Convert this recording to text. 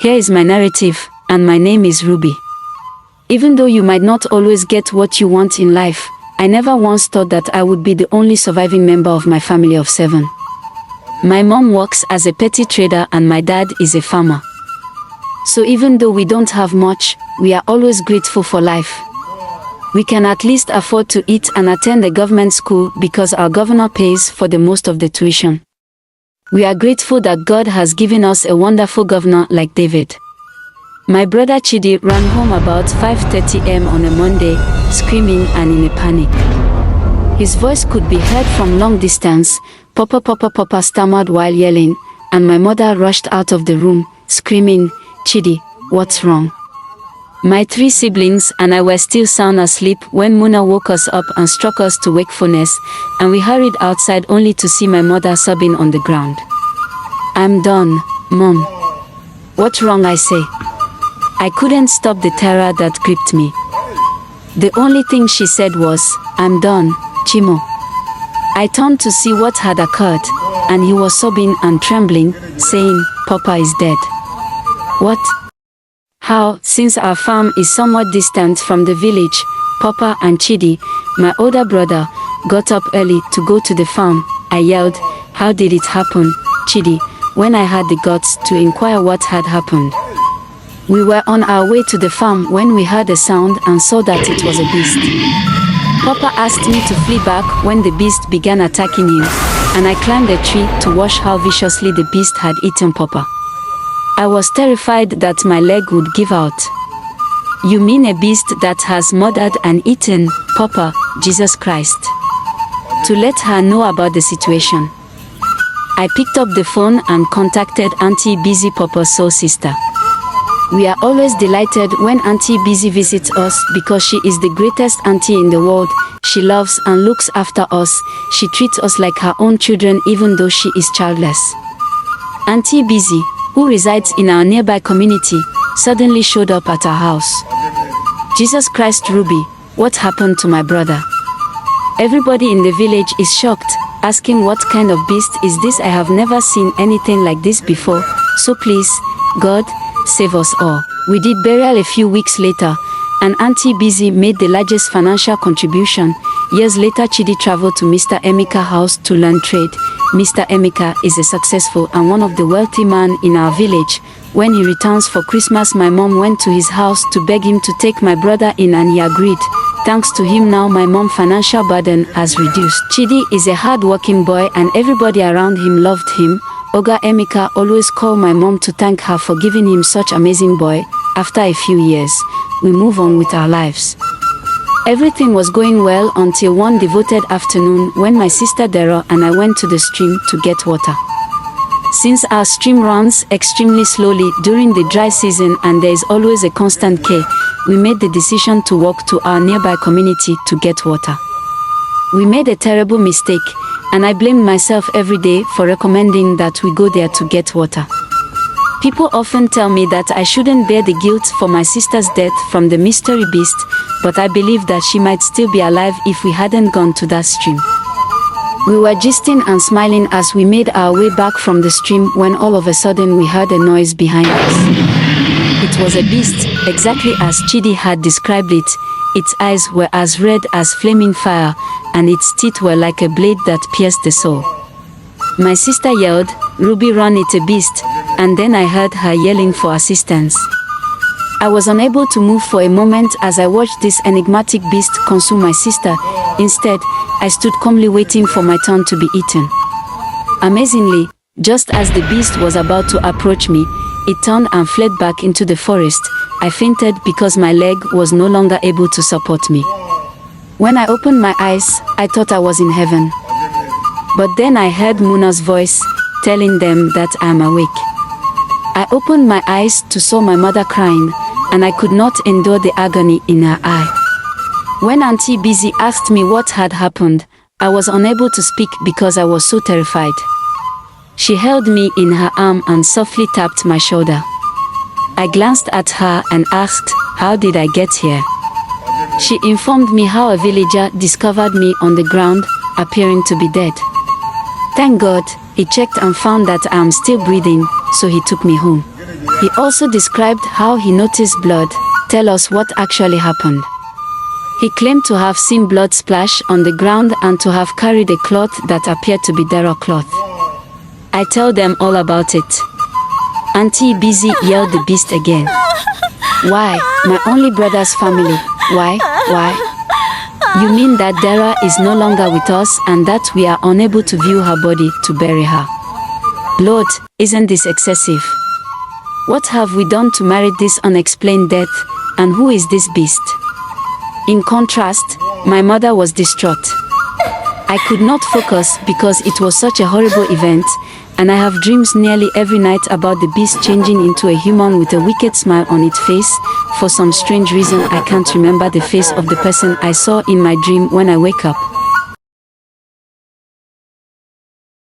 Here is my narrative, and my name is Ruby. Even though you might not always get what you want in life, I never once thought that I would be the only surviving member of my family of 7. My mom works as a petty trader and my dad is a farmer. So even though we don't have much, we are always grateful for life. We can at least afford to eat and attend a government school because our governor pays for the most of the tuition. We are grateful that God has given us a wonderful governor like David. My brother Chidi ran home about 5:30 am on a Monday, screaming and in a panic. His voice could be heard from long distance. Papa, Papa, Papa stammered while yelling, and my mother rushed out of the room, screaming, "Chidi, what's wrong?" My 3 siblings and I were still sound asleep when Muna woke us up and struck us to wakefulness, and we hurried outside only to see my mother sobbing on the ground. "I'm done, Mom." "What's wrong?" I say. I couldn't stop the terror that gripped me. The only thing she said was, "I'm done, Chimo." I turned to see what had occurred, and he was sobbing and trembling, saying, "Papa is dead." "What? How?" Since our farm is somewhat distant from the village, Papa and Chidi, my older brother, got up early to go to the farm. I yelled, "How did it happen, Chidi?" when I had the guts to inquire what had happened. We were on our way to the farm when we heard a sound and saw that it was a beast. Papa asked me to flee back when the beast began attacking him, and I climbed a tree to watch how viciously the beast had eaten Papa. I was terrified that my leg would give out. "You mean a beast that has murdered and eaten Papa, Jesus Christ?" To let her know about the situation, I picked up the phone and contacted Auntie Busy, Papa's soul sister. We are always delighted when Auntie Busy visits us because she is the greatest auntie in the world. She loves and looks after us. She treats us like her own children even though she is childless. Auntie Busy, who resides in our nearby community, suddenly showed up at our house. "Jesus Christ, Ruby, what happened to my brother?" Everybody in the village is shocked, asking what kind of beast is this. I have never seen anything like this before, so please, God, save us all. We did burial a few weeks later, and Auntie Busy made the largest financial contribution. Years later, Chidi traveled to Mr. Emeka's house to learn trade. Mr. Emeka is a successful and one of the wealthy men in our village. When he returns for Christmas, my mom went to his house to beg him to take my brother in, and he agreed. Thanks to him, now my mom's financial burden has reduced. Chidi is a hard-working boy and everybody around him loved him. Oga Emeka always called my mom to thank her for giving him such amazing boy. After a few years, we move on with our lives. Everything was going well until one devoted afternoon when my sister Dero and I went to the stream to get water. Since our stream runs extremely slowly during the dry season and there is always a constant care, we made the decision to walk to our nearby community to get water. We made a terrible mistake, and I blamed myself every day for recommending that we go there to get water. People often tell me that I shouldn't bear the guilt for my sister's death from the mystery beast, but I believe that she might still be alive if we hadn't gone to that stream. We were gisting and smiling as we made our way back from the stream when all of a sudden we heard a noise behind us. It was a beast, exactly as Chidi had described it. Its eyes were as red as flaming fire, and its teeth were like a blade that pierced the soul. My sister yelled, "Ruby, run, it's a beast," and then I heard her yelling for assistance. I was unable to move for a moment as I watched this enigmatic beast consume my sister. Instead, I stood calmly waiting for my turn to be eaten. Amazingly, just as the beast was about to approach me, it turned and fled back into the forest. I fainted because my leg was no longer able to support me. When I opened my eyes, I thought I was in heaven. But then I heard Muna's voice, telling them that I am awake. I opened my eyes to saw my mother crying, and I could not endure the agony in her eye. When Auntie Busy asked me what had happened, I was unable to speak because I was so terrified. She held me in her arm and softly tapped my shoulder. I glanced at her and asked, "How did I get here?" She informed me how a villager discovered me on the ground, appearing to be dead. Thank God, he checked and found that I am still breathing, so he took me home. He also described how he noticed blood. Tell us what actually happened. He claimed to have seen blood splash on the ground and to have carried a cloth that appeared to be Dara cloth. I tell them all about it. Auntie Busy, yelled the beast again. Why, my only brother's family? Why? You mean that Dara is no longer with us and that we are unable to view her body to bury her? Lord, isn't this excessive? What have we done to merit this unexplained death, and who is this beast? In contrast, my mother was distraught. I could not focus because it was such a horrible event, and I have dreams nearly every night about the beast changing into a human with a wicked smile on its face. For some strange reason, I can't remember the face of the person I saw in my dream when I wake up.